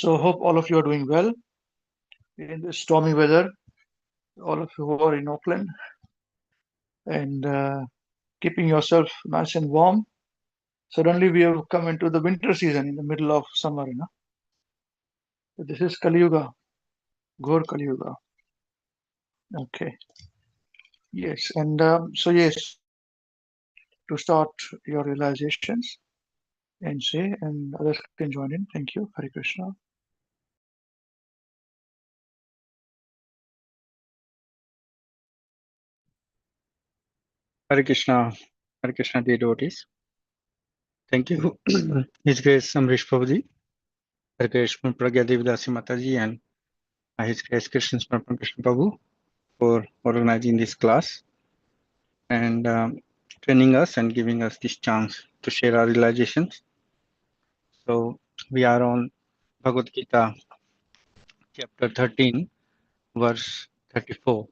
So hope all of you are doing well in the stormy weather. All of you who are in Auckland and keeping yourself nice and warm. Suddenly we have come into the winter season in the middle of summer. So this is Kali Yuga, Ghor Kali Yuga. Okay. Yes. And so yes, to start your realizations and say, and others can join in. Thank you. Hare Krishna. Hare Krishna, dear devotees. Thank you, His Grace Amrish Prabhuji, Hare Krishna Pragya Devidasi Mataji, and His Grace Krishna Smarpan Krishna Prabhu for organizing this class and training us and giving us this chance to share our realizations. So we are on Bhagavad Gita, chapter 13, verse 34.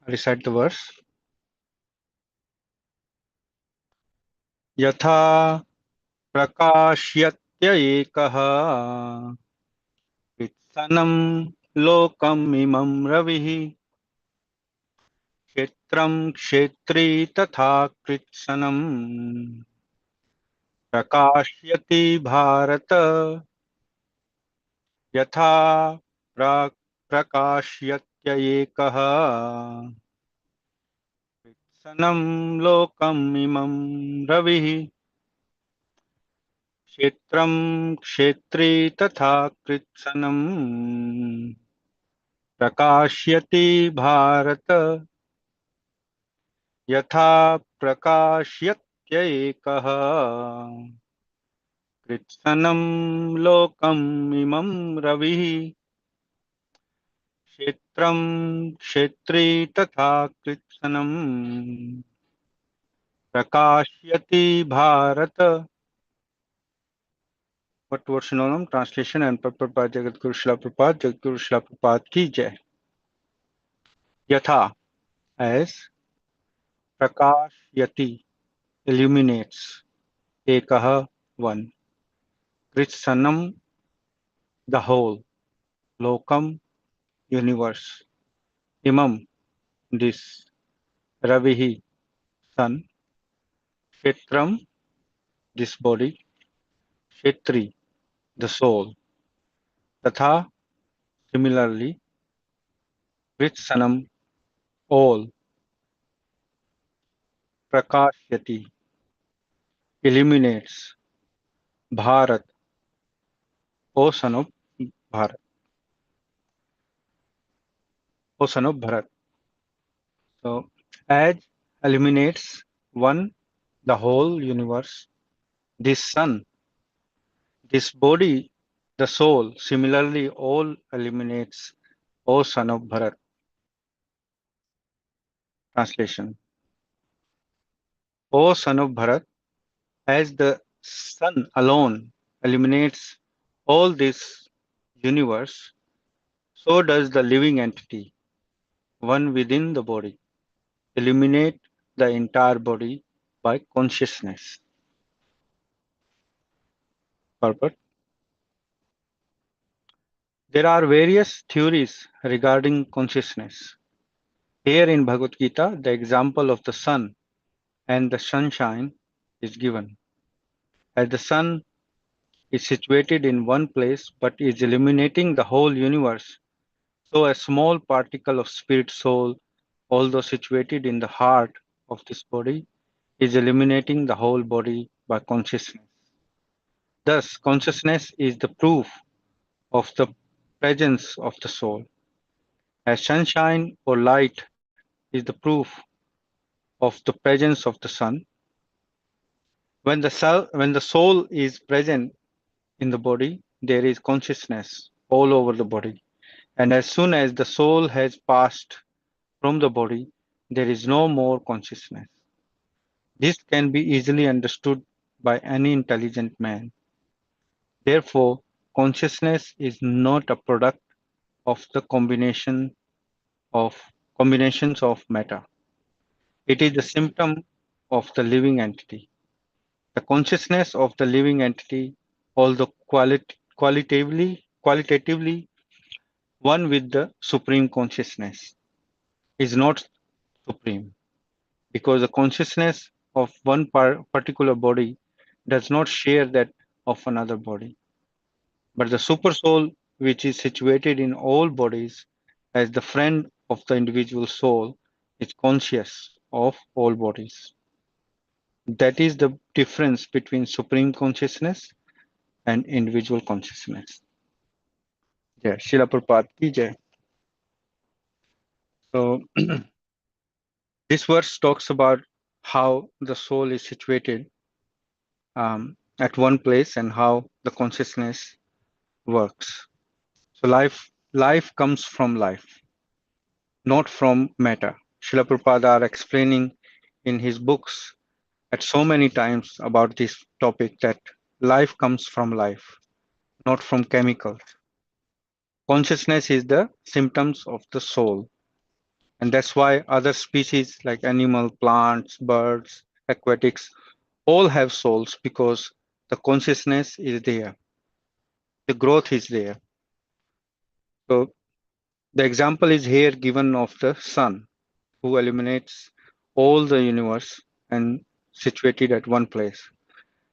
I recite the verse. Yatha prakashyatya ekaha Vitsanam lokam imam ravihi kshetram kshetri tatha kritsanam prakashyati bharata yatha prakashyatya ekaha vitsanam lokam imam ravihi kshetram kshetri tatha kritsanam prakashyati bharata यथा प्रकाश्यत्य एकः कृत्स्नं लोकम् इमं रविः क्षेत्रं क्षेत्री तथा कृत्स्नं प्रकाश्यति Bharat. What Varshanonam translation and purport by Jagadguru Srila Prabhupada. Jagadguru Srila Prabhupada ki jai. Yatha, as prakashyati, illuminates, ekah, one, kritsanam, the whole, lokam, universe, imam, this, ravihi, sun, kshetram, this body, kshetri, the soul, tatha, similarly, kritsanam, all, prakashyati, illuminates, bharat, O son of Bharat, O son of Bharat. So, as illuminates one, the whole universe, this sun, this body, the soul, similarly all illuminates, O son of Bharat. Translation. O son of Bharat, as the sun alone illuminates all this universe, so does the living entity, one within the body, illuminate the entire body by consciousness. Purport. There are various theories regarding consciousness. Here in Bhagavad Gita, the example of the sun and the sunshine is given. As the sun is situated in one place but is illuminating the whole universe, so a small particle of spirit soul, although situated in the heart of this body, is illuminating the whole body by consciousness. Thus, consciousness is the proof of the presence of the soul. As sunshine or light is the proof of the presence of the sun, when the soul is present in the body, there is consciousness all over the body. And as soon as the soul has passed from the body, there is no more consciousness. This can be easily understood by any intelligent man. Therefore, consciousness is not a product of the combinations of matter. It is the symptom of the living entity. The consciousness of the living entity although qualitatively one with the supreme consciousness, is not supreme, because the consciousness of one particular body does not share that of another body. But the super soul, which is situated in all bodies as the friend of the individual soul, is conscious of all bodies. That is the difference between supreme consciousness and individual consciousness. Yeah, Srila Prabhupada ki jai. So this verse talks about how the soul is situated at one place and how the consciousness works. So life comes from life, not from matter. Srila Prabhupada are explaining in his books at so many times about this topic that life comes from life, not from chemicals. Consciousness is the symptoms of the soul. And that's why other species like animal, plants, birds, aquatics, all have souls because the consciousness is there. The growth is there. So the example is here given of the sun who illuminates all the universe and situated at one place.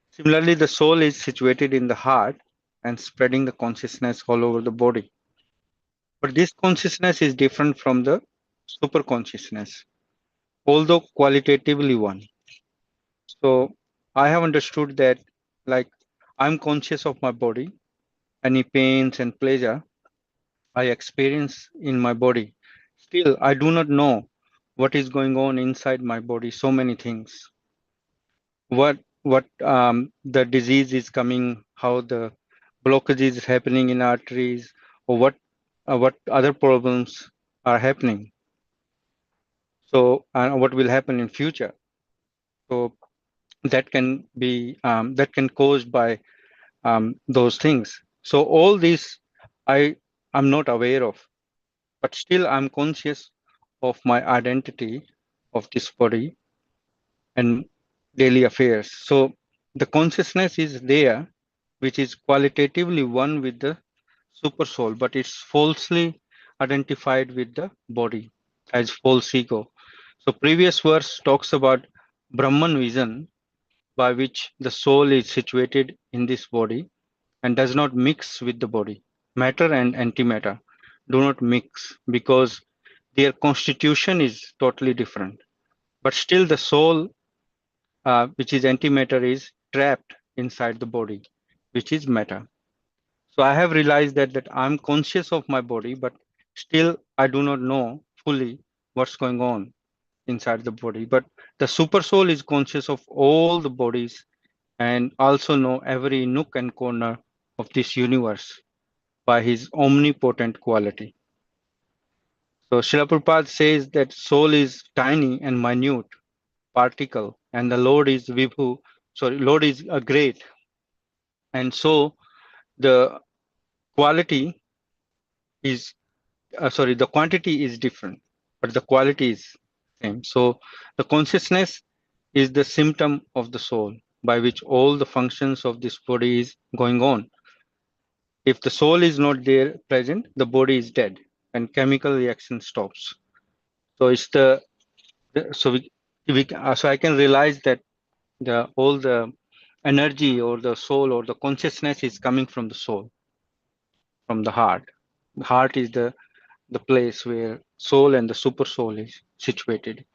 Similarly, the soul is situated in the heart and spreading the consciousness all over the body. But this consciousness is different from the super consciousness, although qualitatively one. So I have understood that, like, I'm conscious of my body, any pains and pleasure I experience in my body. Still, I do not know what is going on inside my body, so many things. What the disease is coming, how the blockage is happening in arteries, or what other problems are happening. So, what will happen in future? So that can be that can caused by those things. So all this I'm not aware of, but still I'm conscious of my identity of this body and daily affairs. So the consciousness is there, which is qualitatively one with the super soul, but it's falsely identified with the body as false ego. So previous verse talks about Brahman vision, by which the soul is situated in this body and does not mix with the body. Matter and antimatter do not mix because their constitution is totally different. But still, the soul, which is antimatter, is trapped inside the body, which is matter. So I have realized that I'm conscious of my body, but still I do not know fully what's going on inside the body. But the super soul is conscious of all the bodies and also know every nook and corner of this universe by his omnipotent quality. So Srila Prabhupada says that soul is tiny and minute particle, and the Lord is Vibhu. Sorry, Lord is a great, and so the quality is the quantity is different, but the quality is same. So the consciousness is the symptom of the soul by which all the functions of this body is going on. If the soul is not there present, the body is dead and chemical reaction stops. So it's so I can realize that the all the energy or the soul or the consciousness is coming from the soul, from the heart. The heart is the place where soul and the super soul is situated.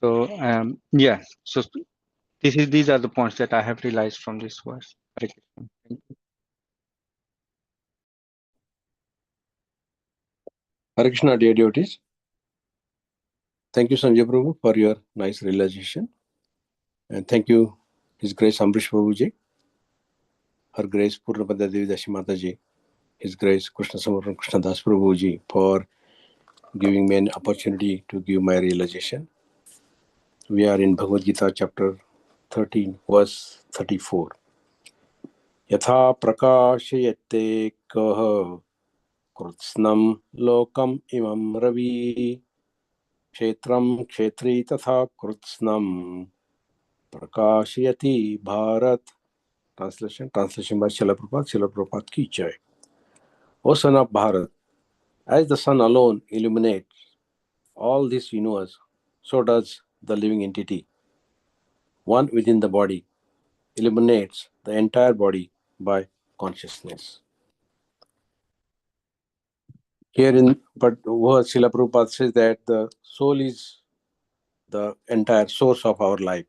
So yeah, so these are the points that I have realized from this verse. Hare Krishna. Thank you. Hare Krishna, dear devotees. Thank you, Sanjay Prabhu, for your nice realization. And thank you, His Grace Ambrish Prabhuji, Her Grace Purnapada Devi Dashi Mataji, His Grace Krishna Samarpan Krishna Das Prabhuji, for giving me an opportunity to give my realization. We are in Bhagavad Gita, chapter 13, verse 34. Yatha prakashayate kaha kritsnam lokam imam ravi kshetram kshetri tatha kritsnam prakashayati bharat Translation by Srila Prabhupada. Srila Prabhupada ki jai. O son of Bharat, as the sun alone illuminates all this universe, so does the living entity, one within the body, illuminates the entire body by consciousness. But what Srila Prabhupada says that the soul is the entire source of our life.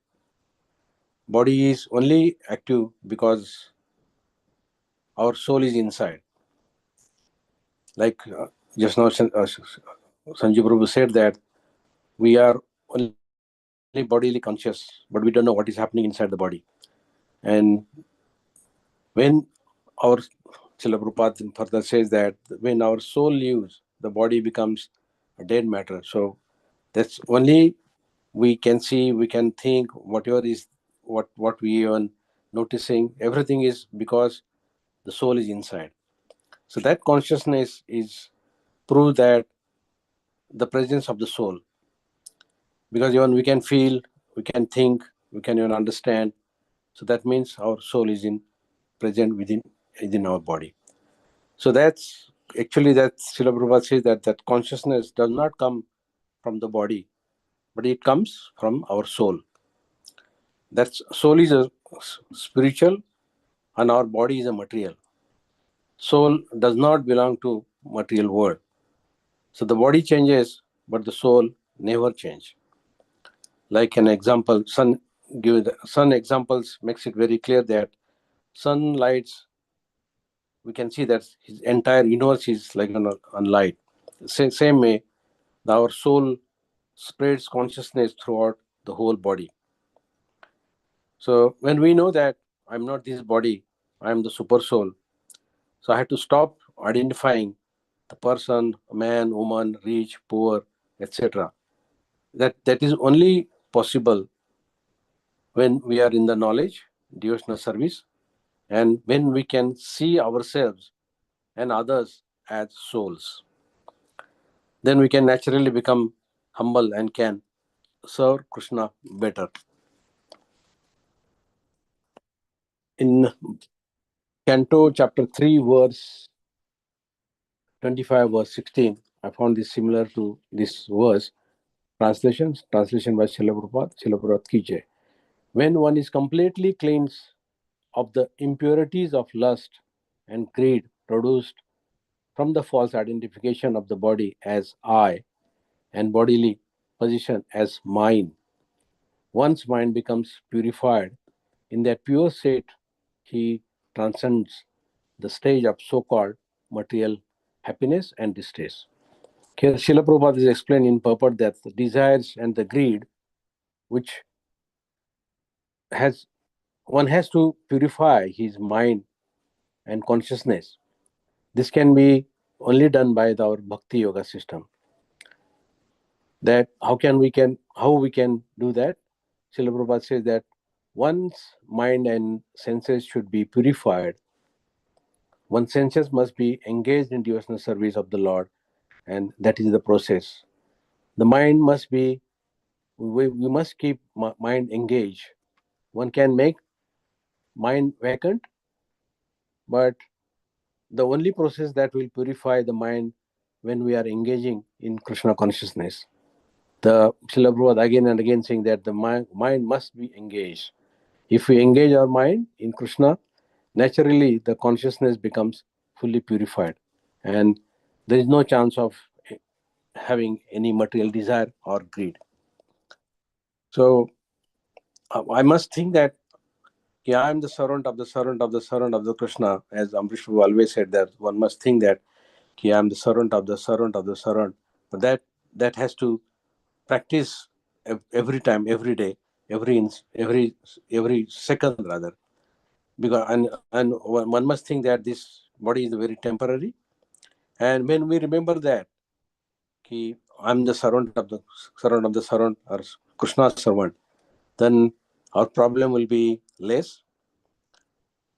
Body is only active because our soul is inside. Like just now Sanjay Prabhu said that we are only bodily conscious, but we don't know what is happening inside the body. And when our Srila Prabhupada further says that when our soul leaves, the body becomes a dead matter. So that's only we can see, we can think, whatever is what we are noticing, everything is because the soul is inside. So that consciousness is proof that the presence of the soul, because even we can feel, we can think, we can even understand. So that means our soul is present within our body. So that's actually that Srila Prabhupada says that consciousness does not come from the body, but it comes from our soul. That soul is a spiritual and our body is a material. Soul does not belong to material world. So the body changes, but the soul never change. Like an example, sun examples makes it very clear that sun lights, we can see that his entire universe is like on light. Same way, our soul spreads consciousness throughout the whole body. So when we know that I'm not this body, I'm the super soul, so I have to stop identifying the person, man, woman, rich, poor, etc. That is only possible when we are in the knowledge, devotional service, and when we can see ourselves and others as souls. Then we can naturally become humble and can serve Krishna better. In Canto chapter 3, verse 25, verse 16, I found this similar to this verse. Translation by Srila Prabhupada ki jai. When one is completely cleansed of the impurities of lust and greed produced from the false identification of the body as I and bodily position as mine, one's mind becomes purified. In that pure state, he transcends the stage of so-called material happiness and distress. Here, Srila Prabhupada is explained in purport that the desires and the greed, which one has to purify his mind and consciousness. This can be only done by our bhakti yoga system. That how we can do that? Srila Prabhupada says that one's mind and senses should be purified. One's senses must be engaged in devotional service of the Lord, and that is the process. The mind must be, we must keep mind engaged. One can make mind vacant, but the only process that will purify the mind when we are engaging in Krishna consciousness. The Srila Prabhupada again and again saying that the mind must be engaged. If we engage our mind in Krishna, naturally the consciousness becomes fully purified, and there is no chance of having any material desire or greed. So I must think that I am the servant of the servant of the servant of the Krishna, as Amrish Prabhu always said that one must think that I am the servant of the servant of the servant. But that has to practice every time, every day, every second rather. Because and one must think that this body is very temporary. And when we remember that I'm the servant of the servant or Krishna's servant, then our problem will be less.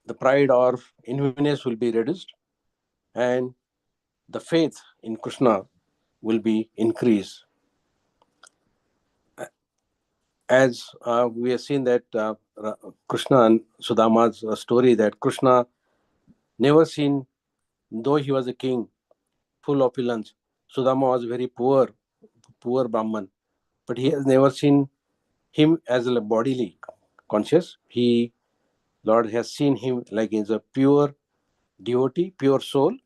The pride or enviness will be reduced, and the faith in Krishna will be increased. as we have seen that Krishna and Sudama's story, that Krishna never seen, though he was a king, full opulence. Sudama was very poor Brahman, but he has never seen him as a bodily conscious. Lord has seen him like he's a pure devotee, pure soul.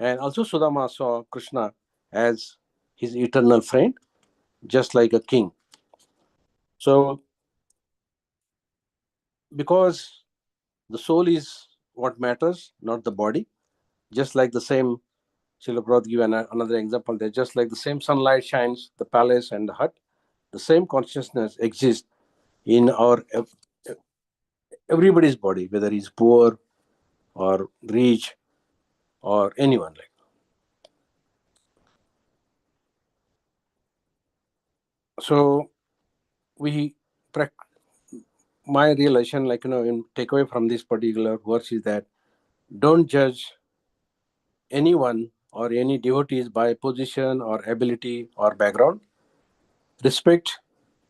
And also Sudama saw Krishna as his eternal friend, just like a king. So, because the soul is what matters, not the body, just like the same, Srila Prabhupada give another example there, just like the same sunlight shines the palace and the hut, the same consciousness exists in our everybody's body, whether he's poor or rich or anyone like. So my realization, like, in takeaway from this particular verse is that don't judge anyone or any devotees by position or ability or background. Respect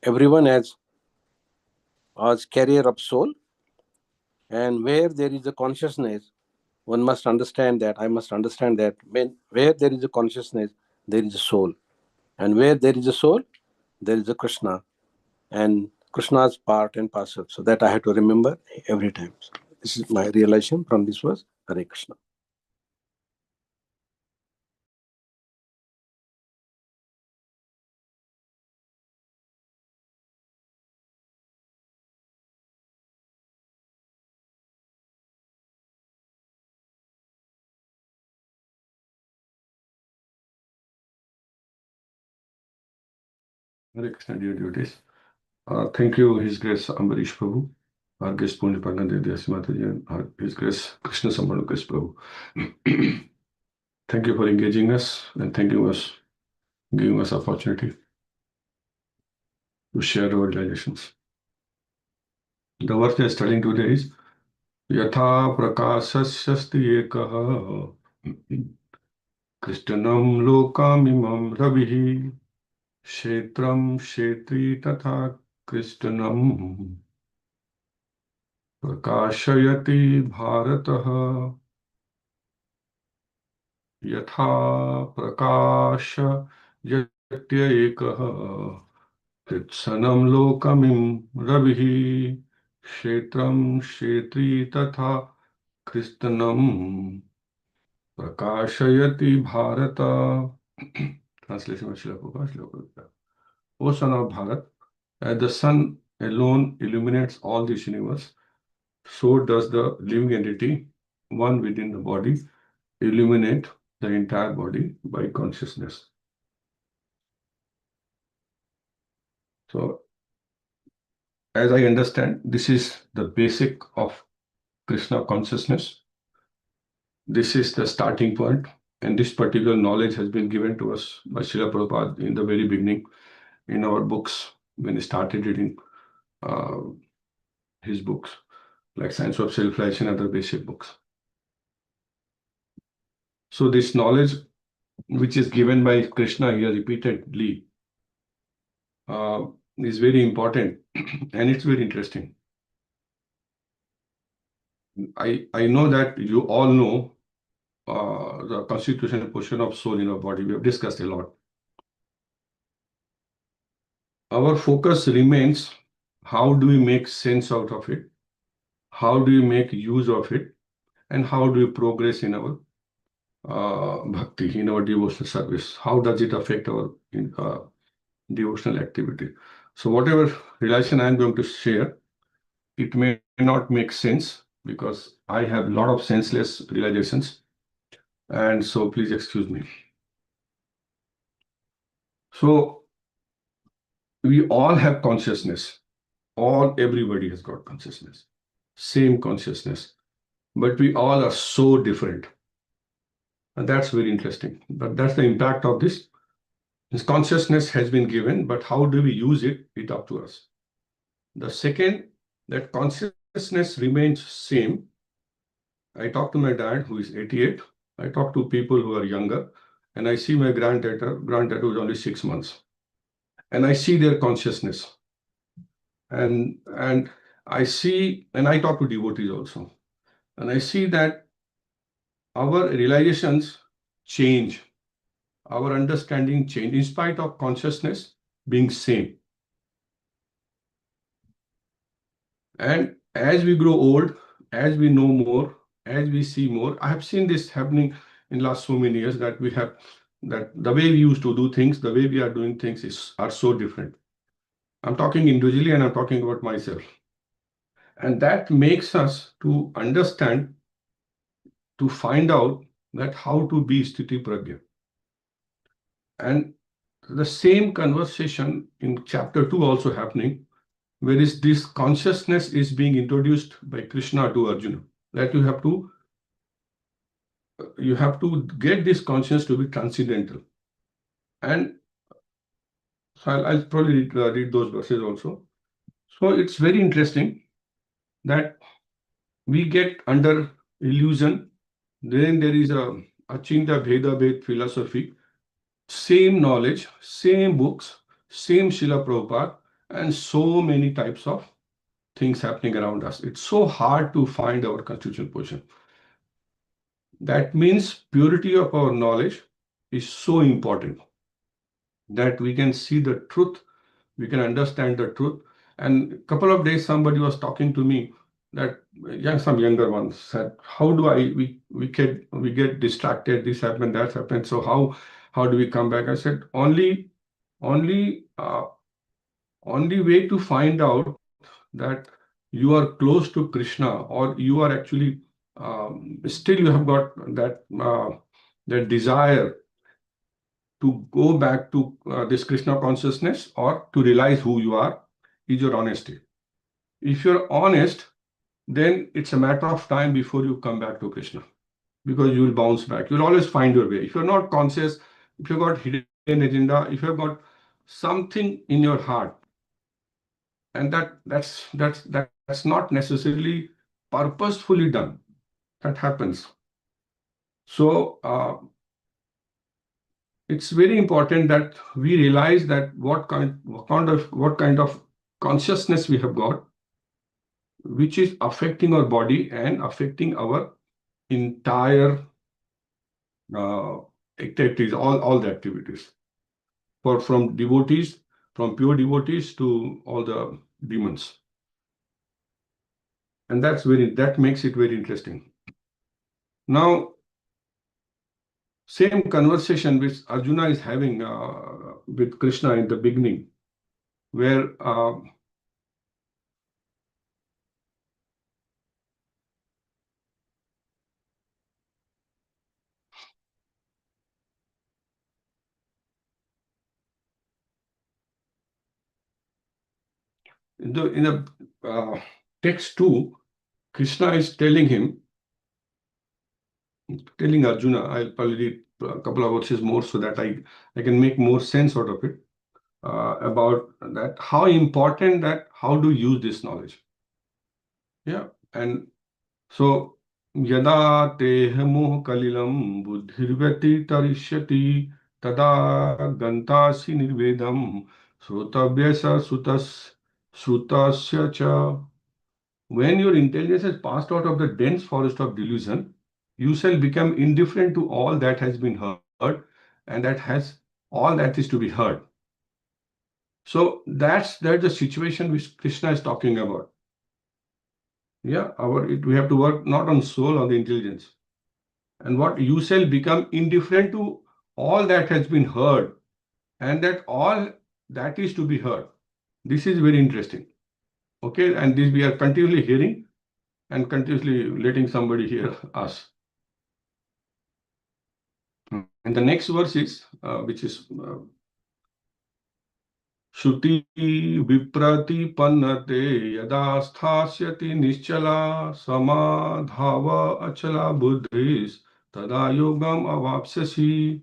everyone as carrier of soul, and where there is a consciousness, one must understand that, I must understand that where there is a consciousness, there is a soul, and where there is a soul, there is a Krishna, and Krishna's part and parcel. So that I have to remember every time. So this is my realization from this verse. Hare Krishna. Hare Krishna, dear devotees. Thank you, His Grace Ambarish Prabhu, our guest Punya Pangan Dev Mataji, and His Grace Krishna Sambanukas Prabhu. Thank you for engaging us and giving us opportunity to share our realizations. The verse we are studying today is Yatha Prakashasya Ekaha Krishnam Lokamimam Ravihi Kshetram Kshetri Tatha Krishnam Prakashayati Bharatah Yatha Prakasha Yatya Ekah Tritsanam Lokamim Ravihi Kshetram Kshetri Tatha Krishnam Prakashayati Bharata. Translation of Srila Prabhupada. O son of Bharat, as the sun alone illuminates all this universe, so does the living entity, one within the body, illuminate the entire body by consciousness. So, as I understand, this is the basic of Krishna consciousness. This is the starting point, and this particular knowledge has been given to us by Srila Prabhupada in the very beginning in our books when he started reading his books, like Science of Self-Realization and other basic books. So this knowledge, which is given by Krishna here repeatedly, is very important and it's very interesting. I know that you all know the constitutional portion of soul in our body. We have discussed a lot. Our focus remains, how do we make sense out of it? How do we make use of it? And how do we progress in our bhakti, in our devotional service? How does it affect our devotional activity? So whatever relation I'm going to share, it may not make sense because I have a lot of senseless realizations, and so please excuse me. So we all have consciousness. Everybody has got consciousness, same consciousness, but we all are so different. And that's very interesting. But that's the impact of this. This consciousness has been given, but how do we use it? It's up to us. The second, that consciousness remains same. I talk to my dad, who is 88. I talk to people who are younger, and I see my granddaughter who is only 6 months. And I see their consciousness. And I see, and I talk to devotees also, and I see that our realizations change, our understanding change in spite of consciousness being same. And as we grow old, as we know more, as we see more, I have seen this happening in last so many years, that the way we used to do things, the way we are doing things are so different. I'm talking individually and I'm talking about myself. And that makes us to understand, to find out that how to be Sthiti Pragya. And the same conversation in chapter 2 also happening, where is this consciousness is being introduced by Krishna to Arjuna, that you have to get this consciousness to be transcendental. And so I'll probably read those verses also. So it's very interesting that we get under illusion. Then there is a Achinta Bheda Bhed philosophy, same knowledge, same books, same Srila Prabhupada, and so many types of things happening around us. It's so hard to find our constitutional position. That means purity of our knowledge is so important, that we can see the truth, we can understand the truth. And a couple of days somebody was talking to me, that some younger ones said, how do we get distracted, this happened, that happened, so how do we come back? I said, only way to find out that you are close to Krishna, or you are actually still you have got that desire to go back to this Krishna consciousness, or to realize who you are, is your honesty. If you're honest, then it's a matter of time before you come back to Krishna, because you will bounce back. You'll always find your way. If you're not conscious, if you've got hidden agenda, if you've got something in your heart, and that's not necessarily purposefully done, that happens. So it's very important that we realize that what kind of consciousness we have got, which is affecting our body and affecting our entire activities, all the activities, from devotees, from pure devotees to all the demons. And that makes it very interesting. Now, same conversation which Arjuna is having with Krishna in the beginning, where in the text 2, Krishna is telling Arjuna, I'll probably read a couple of verses more so that I can make more sense out of it, about that, how important that, how to use this knowledge. Yeah, and so, yada te moh kalilam buddhirvati tarishyati tada gantasi nirvedam srutavyasa srutasya cha. When your intelligence has passed out of the dense forest of delusion, you shall become indifferent to all that has been heard, and all that is to be heard. So that's the situation which Krishna is talking about. Yeah, we have to work not on soul, on the intelligence. And what you shall become indifferent to all that has been heard, and that all that is to be heard. This is very interesting. Okay, and this we are continuously hearing and continuously letting somebody hear us. And the next verse is, which is Shruti viprati pannate yada sthasyati nischala samadhava achala buddhis tada yogam avapsyasi.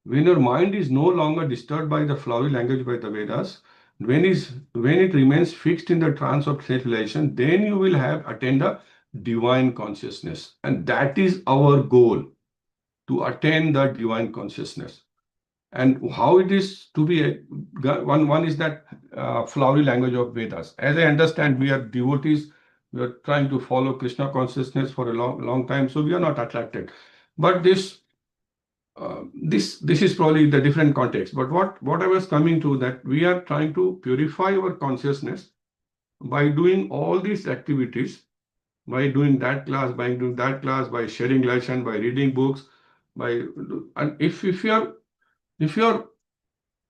When your mind is no longer disturbed by the flowery language by the Vedas, when it remains fixed in the trance of self-realization, then you will have attained a divine consciousness. And that is our goal, to attain the divine consciousness. and how it is to be one is that flowery language of Vedas. As I understand, we are devotees. We are trying to follow Krishna consciousness for a long time, so we are not attracted. But this is probably the different context. But what I was coming to, that we are trying to purify our consciousness by doing all these activities, by doing that class, by sharing lesson, by reading books, and if you are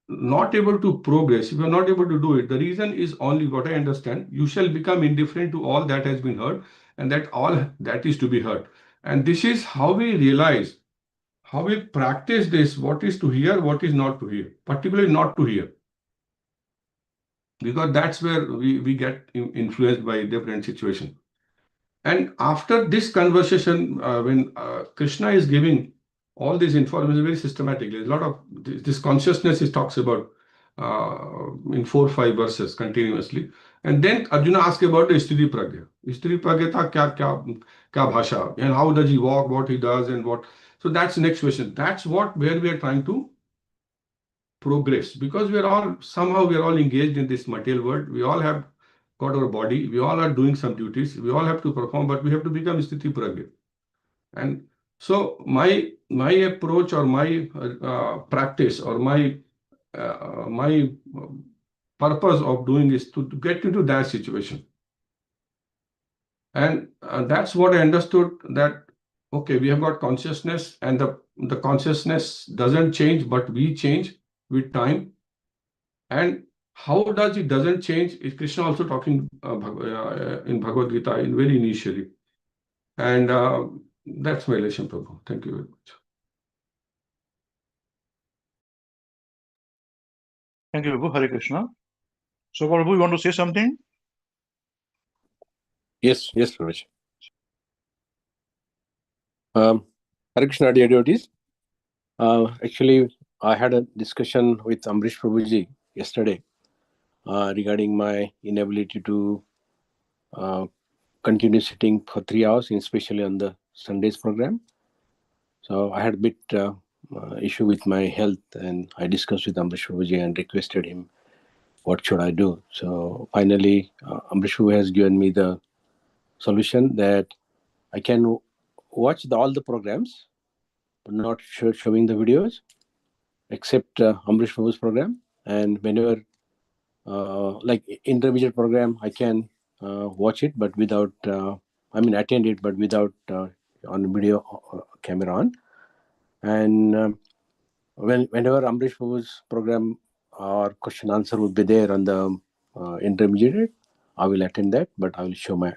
not able to progress, if you are not able to do it, the reason is only what I understand: you shall become indifferent to all that has been heard, and that all that is to be heard. And this is how we realize, how we practice this, what is to hear, what is not to hear, particularly not to hear, because that's where we get influenced by different situations. And after this conversation, when Krishna is giving all this information very systematically, a lot of this consciousness he talks about in 4 or 5 verses continuously. And then Arjuna asks about the Sthiti Pragya. Sthiti Pragya tha kya bhasha, and how does he walk, what he does, and what. So that's the next question. That's where we are trying to progress, because we are all engaged in this material world. We all have got our body, we all are doing some duties, we all have to perform, but we have to become Sthiti Pragya. And so my approach, or my practice, or my purpose of doing is to get into that situation. And that's what I understood, that okay, we have got consciousness, and the consciousness doesn't change, but we change with time. And how does it doesn't change is Krishna also talking in Bhagavad Gita in very initially. And that's my lesson, Prabhu. Thank you very much. Thank you, Prabhu. Hare Krishna. So, Prabhu, you want to say something? Yes, Prabhuji. Hare Krishna, dear devotees. Actually, I had a discussion with Ambrish Prabhuji yesterday regarding my inability to continue sitting for 3 hours, especially on the Sundays program. So I had a bit issue with my health, and I discussed with Ambrish Prabhuji and requested him, what should I do? So finally, Ambrish Prabhu has given me the solution that I can watch all the programs, but not showing the videos, except Ambrish Prabhu's program. And whenever, like intermediate program, I can watch it, but without, attend it, but without on video camera on. And whenever Ambrish Prabhu's program or question answer would be there on the intermediate, I will attend that, but I will show my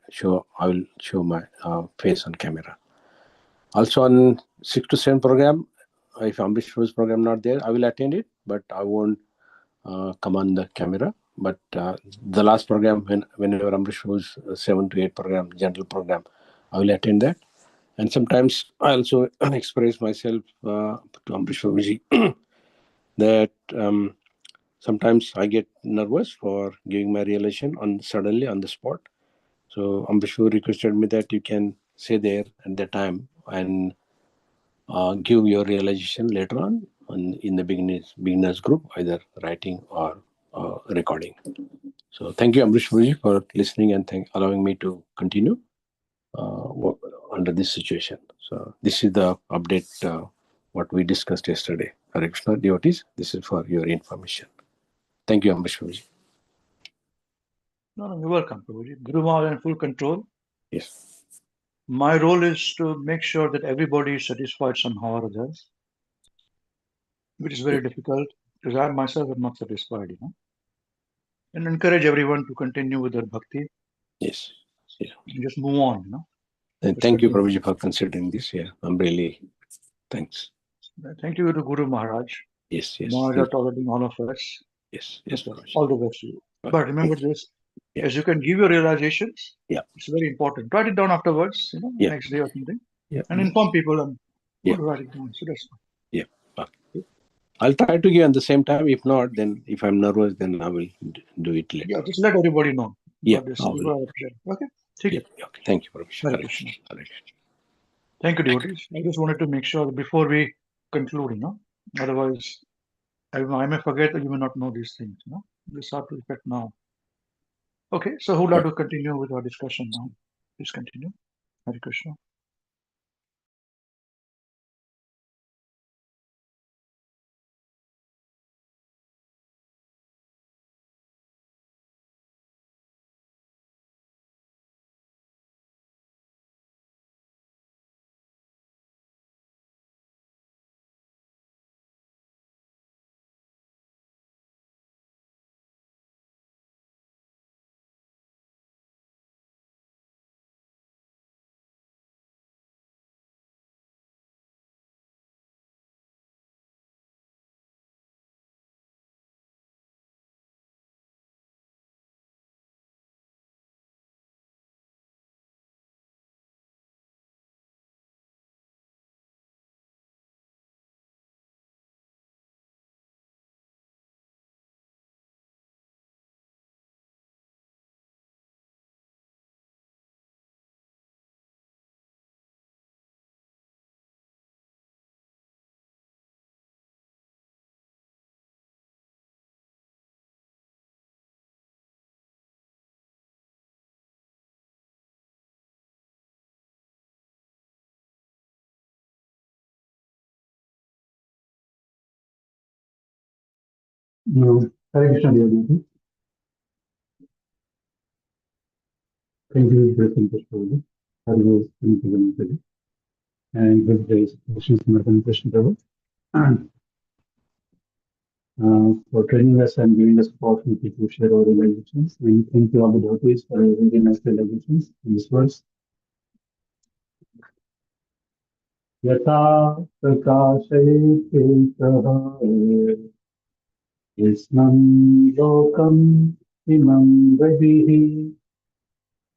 face on camera. Also on 6 to 7 program, if Ambrish Prabhu's program not there, I will attend it, but I won't come on the camera. But the last program, whenever Ambrish Prabhu's 7 to 8 program, general program, I will attend that. And sometimes I also express myself to Ambrish Prabhuji that sometimes I get nervous for giving my realization suddenly on the spot. So Ambrish Prabhu requested me that you can say there at that time and give your realization later on in the beginners group, either writing or recording. So thank you, Ambrish Prabhuji, for listening and allowing me to continue under this situation. So this is the update what we discussed yesterday. Hare Krishna, devotees, this is for your information. Thank you, Ambrish Prabhuji. No, you're welcome, Prabhuji. Guru Maharaj in full control. Yes. My role is to make sure that everybody is satisfied somehow or others, which is very difficult, because I myself am not satisfied, and encourage everyone to continue with their bhakti. Yes. Yeah. And just move on, And thank you, Prabhuji, for considering this. Yeah, I'm really thanks. Thank you to Guru Maharaj. Yes. Maharaj are tolerating all of us. Yes. All the best to you. Okay. But remember this, as you can give your realizations, it's very important. Write it down afterwards, next day or something, and inform people and write it down. So that's fine. Yeah. Okay. I'll try to give at the same time. If not, then if I'm nervous, then I will do it later. Yeah, just let everybody know. Yeah. Okay. Okay. Thank you, Prabhuji. Hare Krishna. Thank you, devotees. I just wanted to make sure that before we conclude, otherwise I may forget, that you may not know these things. No, this are to effect now. Okay, so who would like to continue with our discussion now? Please continue. Hare Krishna. No, Hare Krishna, dear Devi. Thank you, Grace and Prabhu. Hare Krishna, and good days, Krishna Samarthan Krishna Prabhu. For training us and giving us opportunity to share our realizations. And thank you all the devotees for your very nice realizations in this verse. Yata prakashayate Krishnam lokam imam gadihi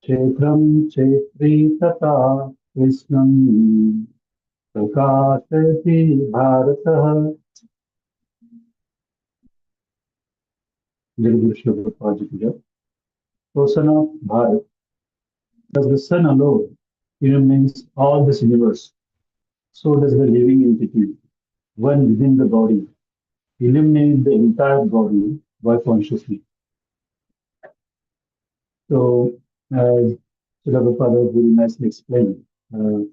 Kshetram Kshetri Tata Krishnam Prakashati Bharatah. Guru Shloka Prajita. O son of Bharat, does the sun alone illumines all this universe? So does the living entity, one within the body, illuminate the entire body by consciously. So, Prabhupada very nicely explained in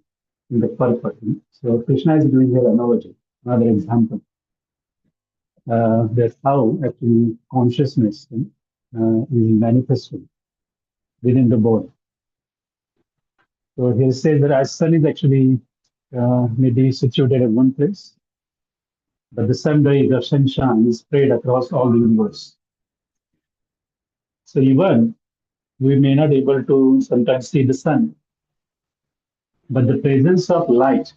the purpose. So, Krishna is giving here analogy, another example. That's how actually consciousness is manifested within the body. So he says that as sun is actually maybe situated at one place, but the sun rays of sunshine is spread across all the universe. So even we may not be able to sometimes see the sun, but the presence of light,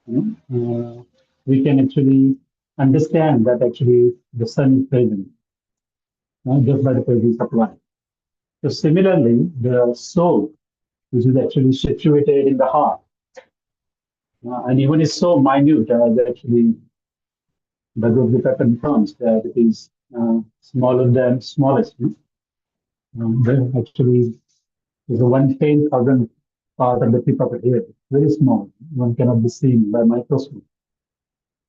we can actually understand that actually the sun is present just by the presence of light. So similarly, the soul, which is actually situated in the heart, and even is so minute as actually Bhagavad Gita confirms that it is smaller than smallest. Actually, is a 1/10,000th part of the tip of a hair, very small. One cannot be seen by microscope,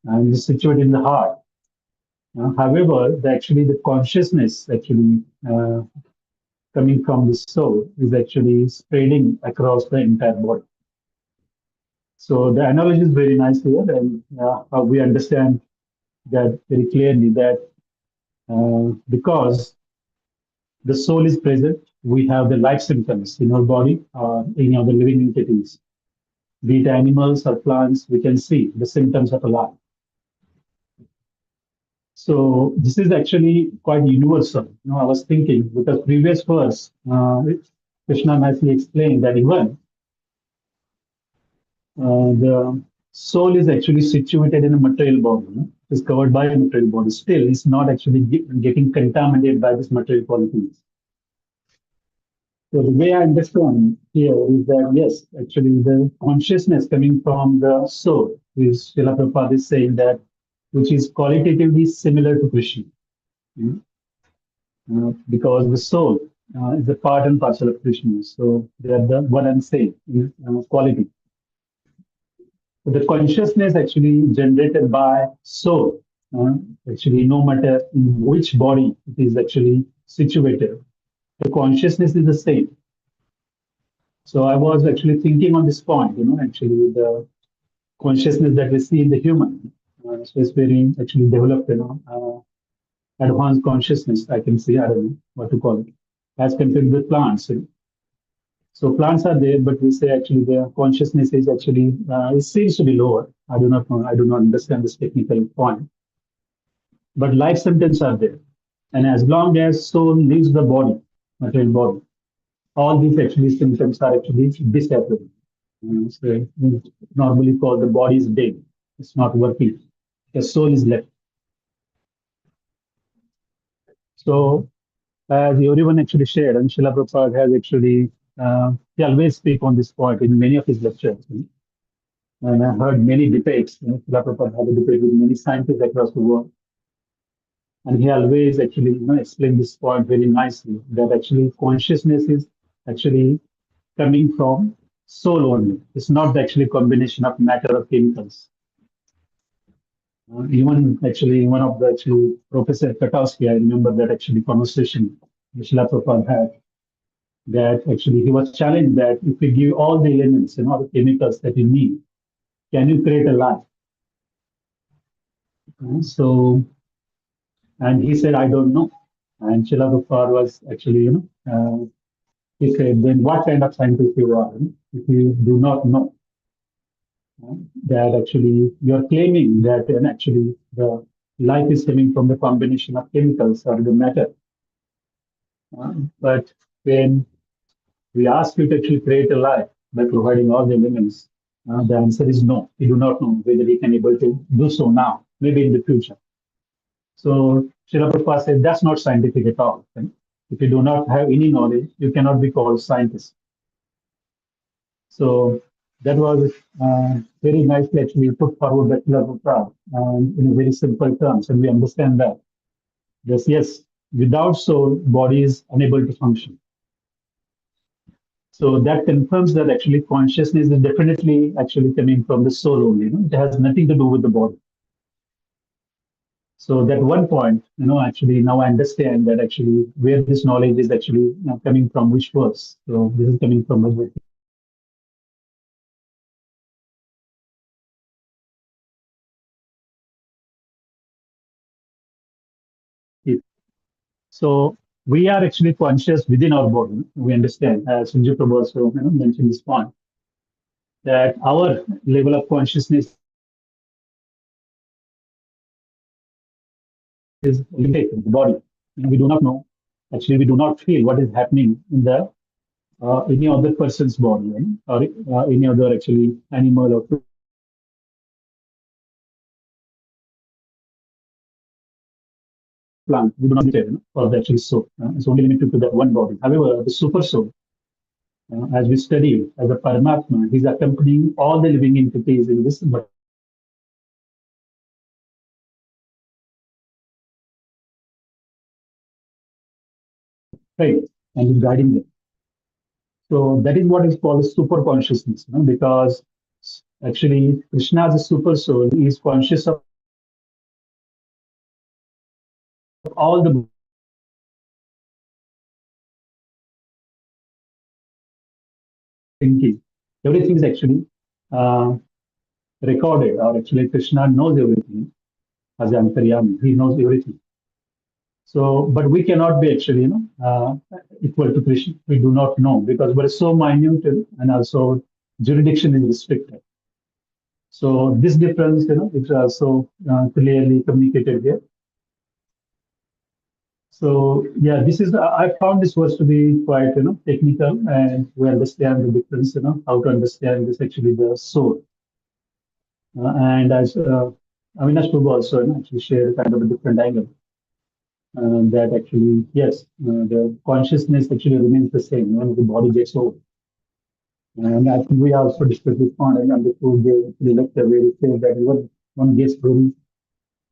and is situated in the heart. However, actually the consciousness actually coming from the soul is actually spreading across the entire body. So the analogy is very nice here, and we understand that very clearly that because the soul is present, we have the life symptoms in our body or any other living entities. Be it animals or plants, we can see the symptoms of a life. So this is actually quite universal. I was thinking, because previous verse, Krishna nicely explained that even the soul is actually situated in a material body, is covered by a material body. Still, it's not actually getting contaminated by this material qualities. So the way I understand here is that, yes, actually the consciousness coming from the soul, which Srila Prabhupada is saying that, which is qualitatively similar to Krishna. Because the soul is a part and parcel of Krishna. So they are the one and same quality. But the consciousness actually generated by soul actually, no matter in which body it is actually situated, the consciousness is the same. So I was actually thinking on this point, actually the consciousness that we see in the human. So it's very actually developed, advanced consciousness, I can say, I don't know what to call it, as compared with plants. So plants are there, but we say actually their consciousness is actually, it seems to be lower. I do not know, I do not understand this technical point. But life symptoms are there. And as long as soul leaves the body, material body, all these actually symptoms are actually disappearing. So we normally call the body is dead. It's not working. The soul is left. So as everyone actually shared, and Srila Prabhupada has actually, he always speak on this point in many of his lectures. And I heard many debates. Srila Prabhupada had a debate with many scientists across the world. And he always actually explained this point very nicely, that actually consciousness is actually coming from soul only. It's not actually combination of matter or chemicals. Even actually one of the actually Professor Katowski, I remember that actually conversation Srila Prabhupada had, that actually he was challenged that if we give all the elements and all the chemicals that you need, can you create a life? So, and he said, I don't know. And Srila Prabhupada was actually, he said, then what kind of scientist you are? If you do not know that actually you're claiming that and actually the life is coming from the combination of chemicals or the matter. But when we ask you to actually create a life by providing all the elements, the answer is no. We do not know whether we can able to do so now, maybe in the future. So Srila Prabhupada said that's not scientific at all. Right? If you do not have any knowledge, you cannot be called scientist. So that was very nicely actually put forward by Srila Prabhupada in a very simple terms, and we understand that. Yes, without soul, body is unable to function. So that confirms that actually consciousness is definitely actually coming from the soul only. It has nothing to do with the body. So that one point, actually now I understand that actually where this knowledge is actually coming from, which verse. So this is coming from Bhagavad. So we are actually conscious within our body. We understand, as Sanjay Prabhu also mentioned this point, that our level of consciousness is limited in the body. We do not know. Actually, we do not feel what is happening in the any other person's body, or any other actually animal or plant. We do not need for the actual soul. It's only limited to that one body. However, the super soul, as we study as a Paramatma, is accompanying all the living entities in this body. Right, and is guiding them. So that is what is called super consciousness, because actually Krishna as a super soul is conscious of all the thinking. Everything is actually recorded, or actually Krishna knows everything as Antaryami. He knows everything. So, but we cannot be actually, equal to Krishna. We do not know because we're so minute and also jurisdiction is restricted. So this difference, is also clearly communicated here. So yeah, this is I found this verse to be quite technical, and we understand the difference, how to understand this actually the soul. And as Avinash Prabhu also actually shared kind of a different angle. That actually, yes, the consciousness actually remains the same when the body gets old. And I think we also discussed this point and understood the lecture where it says that even one gets very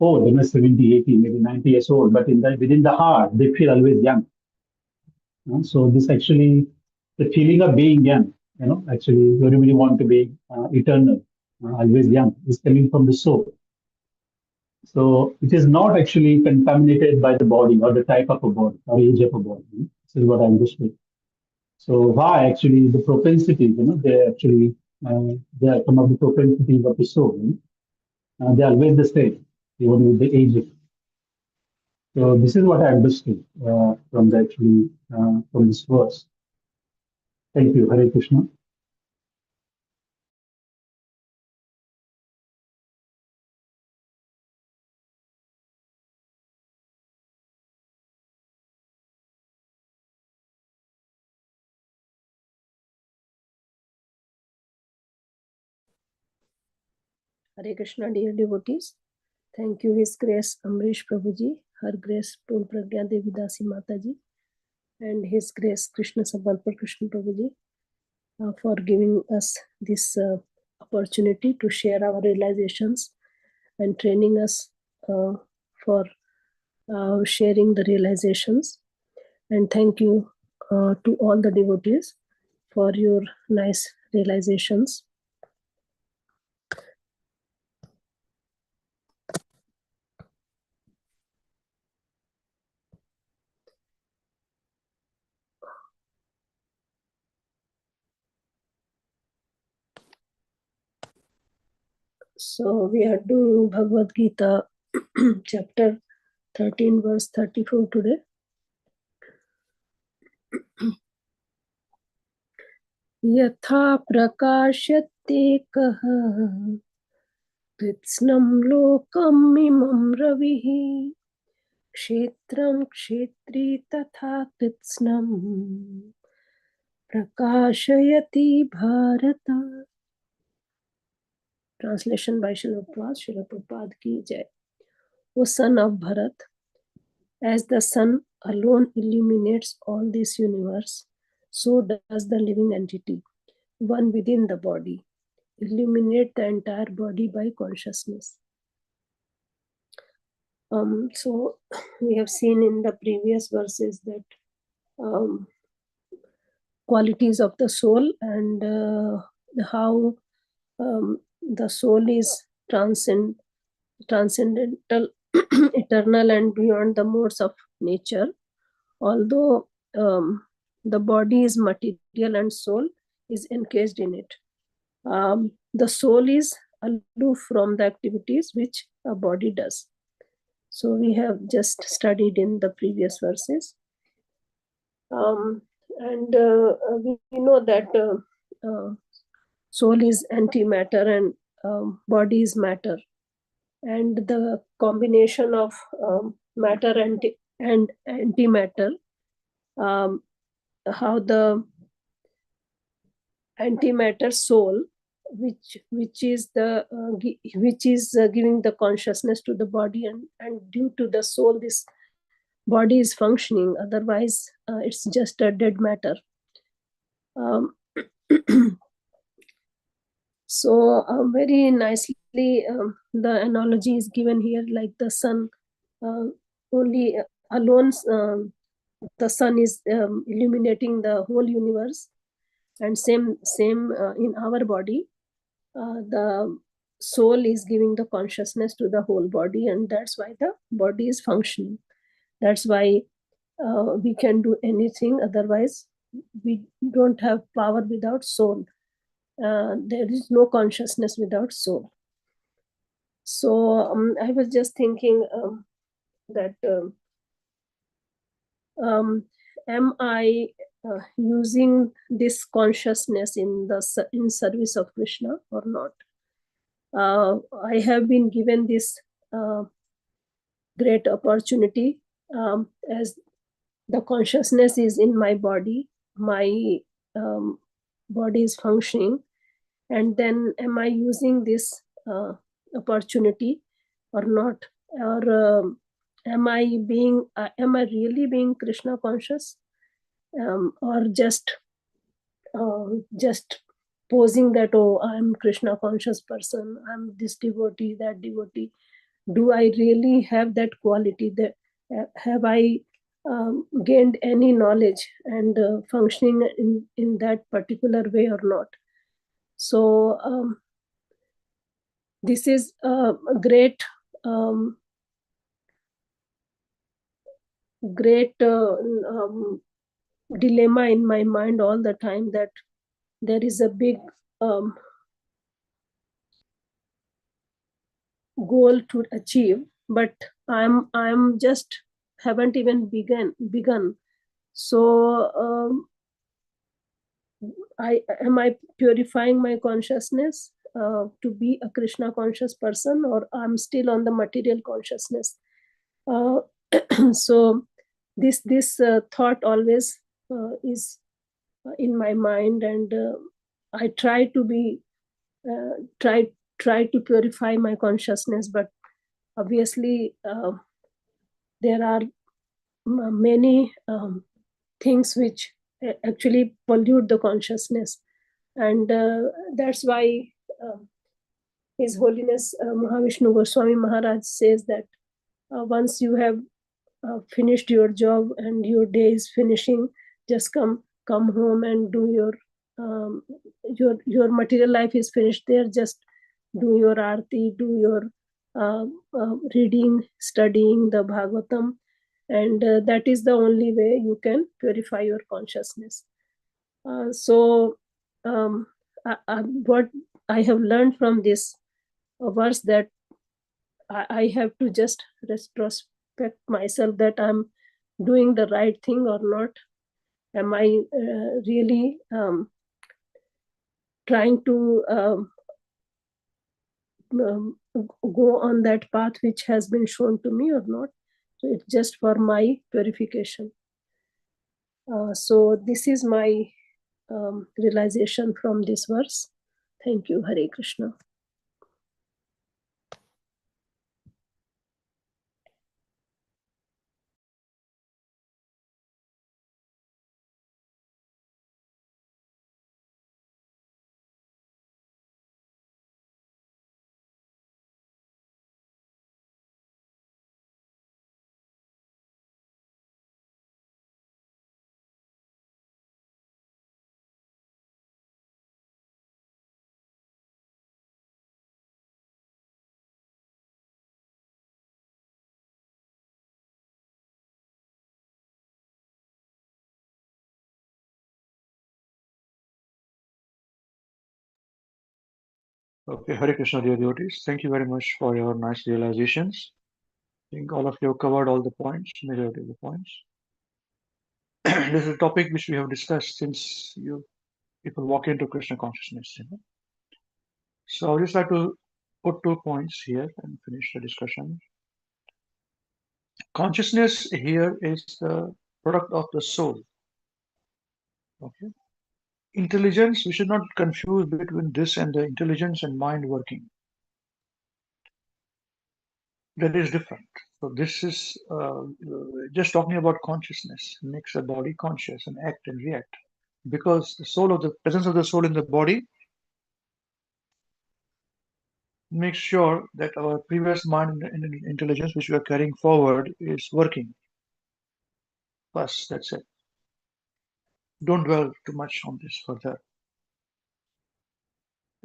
old, 70, 80, maybe 90 years old, but within the heart, they feel always young. So this actually, the feeling of being young, actually everybody want to be eternal, always young, is coming from the soul. So it is not actually contaminated by the body or the type of a body or age of a body. This is what I understood. So why actually the propensities, they actually, they are some of the propensities of the soul, they are always the same, even with the age. So this is what I understood from the actually from this verse. Thank you, Hare Krishna. Hare Krishna, dear devotees. Thank you, His Grace Amrish Prabhuji, Her Grace Pul Pragya Devi Dasi Mataji, and His Grace Krishna Sabalpur Krishna Prabhuji for giving us this opportunity to share our realizations and training us for sharing the realizations. And thank you to all the devotees for your nice realizations. So we are doing Bhagavad Gita chapter 13 verse 34 today. यथा प्रकाशते कः कृत्स्नं लोकमिमं रविः क्षेत्रं क्षेत्री तथा कृत्स्नं प्रकाशयति Bharat. Translation by Srila Prabhupada ki jai. O son of Bharat, as the sun alone illuminates all this universe, so does the living entity, one within the body, illuminate the entire body by consciousness. So we have seen in the previous verses that qualities of the soul and how the soul is transcendental, eternal, and beyond the modes of nature. Although the body is material and soul is encased in it. The soul is aloof from the activities which a body does. So we have just studied in the previous verses. And we know that soul is antimatter and body is matter. And the combination of matter and antimatter, how the antimatter soul, which is giving the consciousness to the body, and due to the soul this body is functioning, otherwise it's just a dead matter. So very nicely the analogy is given here, like the sun only alone, the sun is illuminating the whole universe, and same in our body, the soul is giving the consciousness to the whole body, and that's why the body is functioning. That's why we can do anything, otherwise we don't have power without soul. There is no consciousness without soul. So I was just thinking that am I using this consciousness in service of Krishna or not? I have been given this great opportunity, as the consciousness is in my body, my body is functioning, and then am I using this opportunity or not? Or am I really being Krishna conscious, or just posing that, oh, I'm Krishna conscious person, I'm this devotee, that devotee? Do I really have that quality? That have I gained any knowledge and functioning in that particular way or not? So this is a great great dilemma in my mind all the time, that there is a big goal to achieve, but I'm just haven't even begun. So I purifying my consciousness to be a Krishna conscious person, or I'm still on the material consciousness? So this thought always is in my mind, and I try to be try to purify my consciousness, but obviously there are many things which actually pollute the consciousness, and that's why His Holiness Mahavishnu Goswami Maharaj says that once you have finished your job and your day is finishing, just come home and do your material life is finished there. Just do your arti, do your reading, studying the Bhagavatam, and that is the only way you can purify your consciousness. So what I have learned from this verse, that I have to just retrospect myself, that I'm doing the right thing or not. Am I really trying to go on that path which has been shown to me or not? So it's just for my purification. So this is my realization from this verse. Thank you. Hare Krishna. Okay, Hare Krishna, dear devotees. Thank you very much for your nice realizations. I think all of you have covered all the points, majority of the points. This is a topic which we have discussed since people walk into Krishna consciousness. So I would just like to put 2 points here and finish the discussion. Consciousness here is the product of the soul. Okay. Intelligence, we should not confuse between this and the intelligence and mind working. That is different. So this is just talking about consciousness, makes the body conscious and act and react. Because the presence of the soul in the body makes sure that our previous mind and intelligence which we are carrying forward is working. Bas, that's it. Don't dwell too much on this further.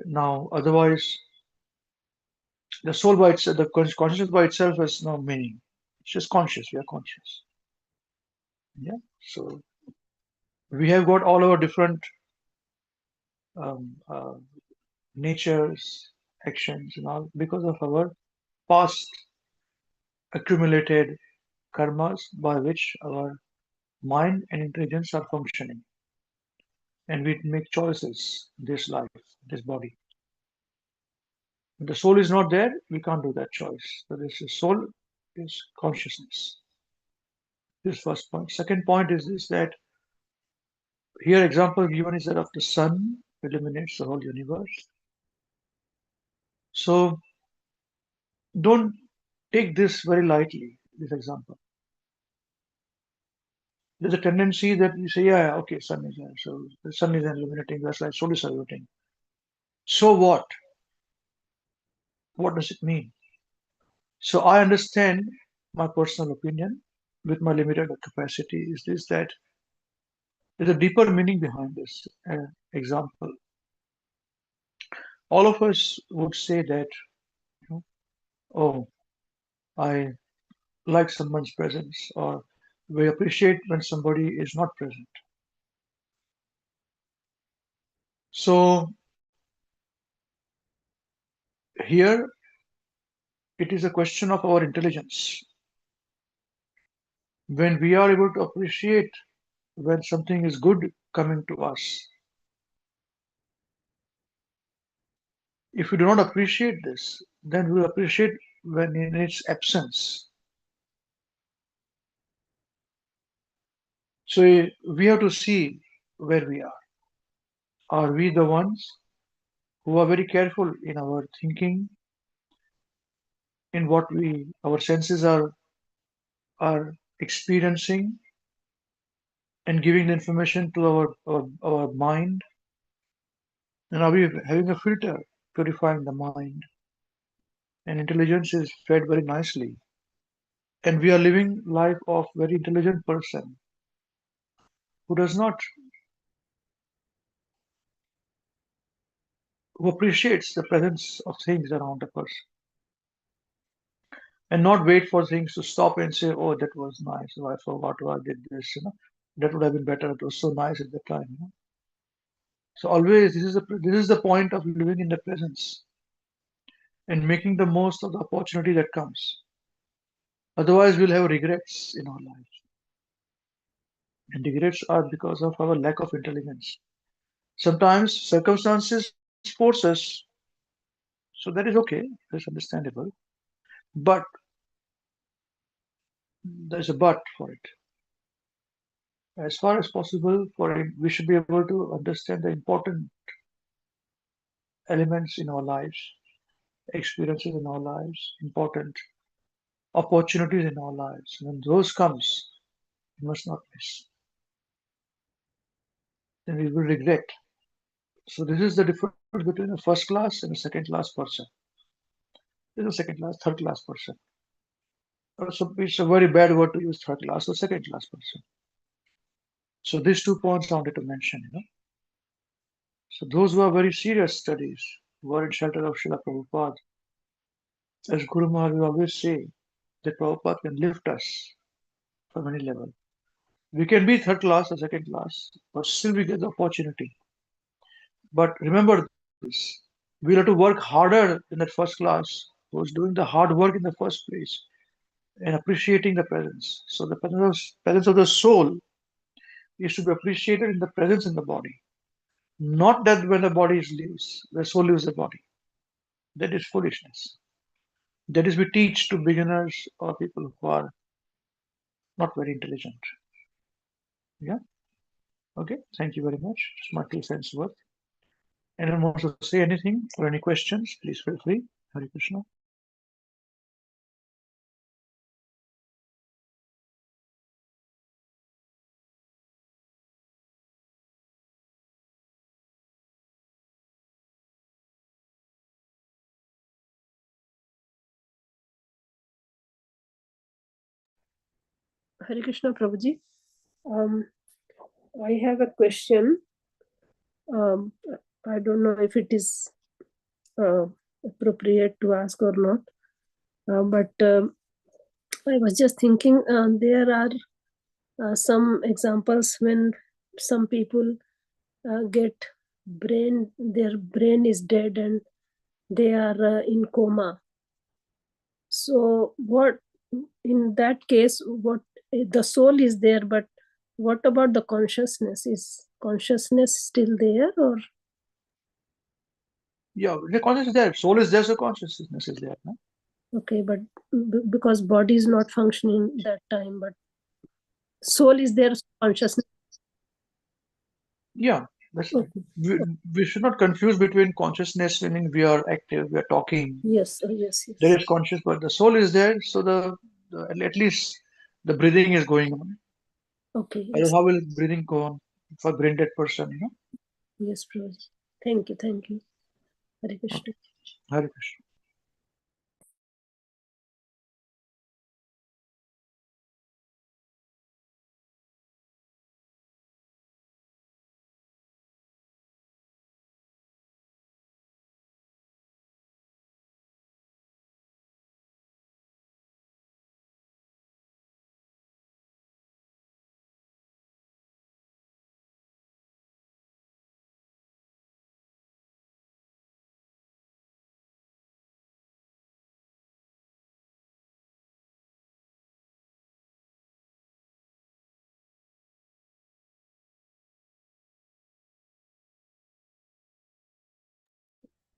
Now, otherwise, the soul by itself, the consciousness by itself has no meaning. It's just conscious. We are conscious. Yeah. So we have got all our different natures, actions, and all because of our past accumulated karmas by which our mind and intelligence are functioning. And we make choices, this life, this body. When the soul is not there, we can't do that choice. So this is soul is consciousness. This first point. Second point is this, that here example given is that of the sun illuminates the whole universe. So don't take this very lightly, this example. There's a tendency that you say, yeah, okay, sun is there. So the sun is illuminating, that's like soul is illuminating. So what? What does it mean? So I understand, my personal opinion with my limited capacity is this, that there's a deeper meaning behind this example. All of us would say that, oh, I like someone's presence, or we appreciate when somebody is not present. So here it is a question of our intelligence. When we are able to appreciate when something is good coming to us, if we do not appreciate this, then we will appreciate when in its absence. So we have to see where we are. Are we the ones who are very careful in our thinking, in what our senses are experiencing, and giving the information to our mind? And are we having a filter purifying the mind? And intelligence is fed very nicely. And we are living life of very intelligent person who does not, who appreciates the presence of things around a person, and not wait for things to stop and say, "Oh, that was nice. Oh, I forgot why I did this. That would have been better. It was so nice at the time." So always, this is the point of living in the presence and making the most of the opportunity that comes. Otherwise, we'll have regrets in our lives, and regrets are because of our lack of intelligence. Sometimes circumstances force us, so that is okay. That's understandable. But there's a but for it. As far as possible, we should be able to understand the important elements in our lives, experiences in our lives, important opportunities in our lives. When those comes, we must not miss. Then we will regret. So this is the difference between a first class and a second class person. There's a second class, third class person. Also, it's a very bad word to use, third class or second class person. So these 2 points I wanted to mention. So those who are very serious studies, who are in shelter of Srila Prabhupada, as Guru Maharaj will always say, that Prabhupada can lift us from any level. We can be third class or second class, but still we get the opportunity. But remember this, we'll have to work harder than that first class who was doing the hard work in the first place and appreciating the presence. So the presence of the soul is to be appreciated in the presence in the body. Not that when the body leaves, the soul leaves the body. That is foolishness. That is we teach to beginners or people who are not very intelligent. Yeah. Okay. Thank you very much. It's my 2 cents worth. Anyone wants to say anything or any questions? Please feel free. Hare Krishna. Hare Krishna, Prabhuji. I have a question. I don't know if it is appropriate to ask or not, but I was just thinking there are some examples when some people get their brain is dead and they are in coma. So what in that case, what the soul is there, but what about the consciousness? Is consciousness still there, or Yeah, the consciousness is there. Soul is there, so consciousness is there. No? okay? But because body is not functioning that time, but soul is there, so consciousness. Yeah, that's right. Okay. We should not confuse between consciousness, meaning we are active, we are talking. Yes, yes, There yes. is conscious, but the soul is there, so at least the breathing is going on. Okay, Otherwise, yes, how will breathing go on for a brain dead person? yes, Prabhuji. Thank you, thank you. Hare Krishna. Okay. Hare Krishna.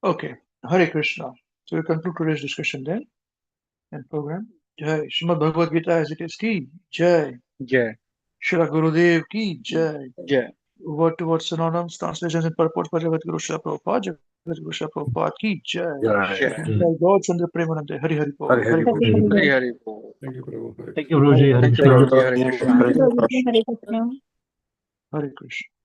Okay, Hare Krishna. So we conclude today's discussion then and program. Jai. Srimad Bhagavad Gita as it is ki. Jai. Jai. Shri Gurudev ki. Jai. Jai. Word to word synonyms, translations and purport by Jagat Guru Srila Prabhupada. Jagat Guru Srila Prabhupada ki. Jai. Jai. God Chandra Premanande. Hari Hari Bol. Hare Hare Bol. Hari Hari Bol. Thank you, Prabhu. Hare Thank you, Guruji. Hare Thank you, Krishna. Prabhuji. Hare Krishna. Hare Krishna. Hare Krishna.